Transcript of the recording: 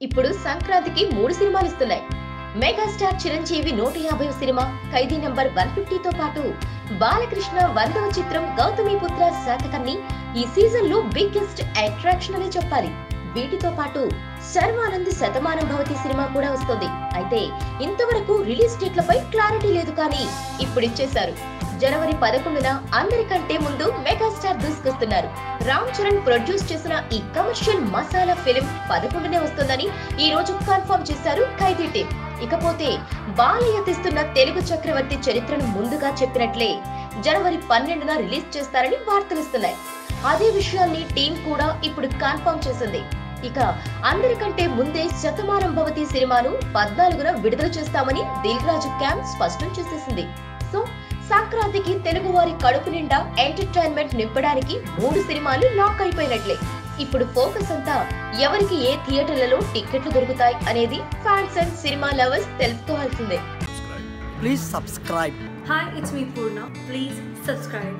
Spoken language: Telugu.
ఇప్పుడు సంక్రాంతికి 3 సినిమాలు ఇస్తున్నాయి. మెగాస్టార్ చిరంజీవి 150వ సినిమా ఖైదీ నంబర్ 150తో పాటు బాలకృష్ణ 100వ చిత్రం గౌతమిపుత్ర శాతకర్ణి ఈ సీజన్ లో బిగ్గెస్ట్ అట్రాక్షన్ అనే చెప్పాలి. వీటితో పాటు శర్వానంద్ శతమానం భవతి సినిమా కూడా వస్తుంది. అయితే ఇంతవరకు రిలీజ్ డేట్లపై క్లారిటీ లేదు, కానీ ఇప్పుడు ఇచ్చేశారు. జనవరి 11న అందరికంటే ముందు మెగాస్టార్ దూసుకొస్తున్నారు. రామ్ చరణ్ ప్రొడ్యూస్ చేసిన ఈ కమర్షియల్ మసాలా ఫిల్మ్ 11నే వస్తుందని ఈ రోజు కన్ఫర్మ్ చేశారు ఖైదీ టీం. ఇకపోతే బాలయ్య తీస్తున్న తెలుగు చక్రవర్తి చరిత్రను ముందుగా చెప్పినట్లే జనవరి 12న రిలీజ్ చేస్తారని వార్తలిస్తున్నాయి. అదే విషయాన్ని టీం కూడా ఇప్పుడు కన్ఫర్మ్ చేసింది. ఇక అందరికంటే ముందే శతమానం భవతి సినిమాను 14న విడుదల చేస్తామని దిల్ రాజు క్యాంప్ స్పష్టం చేసేసింది. సో సంక్రాంతికి తెలుగు వారి కడుపు నిండా ఎంటర్టైన్మెంట్ నింపడానికి 3 సినిమాలు లాక్ అయిపోయినట్లే. ఇప్పుడు ఫోకస్ అంతా ఎవరికి ఏ థియేటర్లలో టికెట్లు దొరుకుతాయి అనేది ఫ్యాన్స్ అండ్ సినిమా లవర్స్ తెలుసుకోవాల్సిందే. Please subscribe. Hi, it's me Purna. Please subscribe.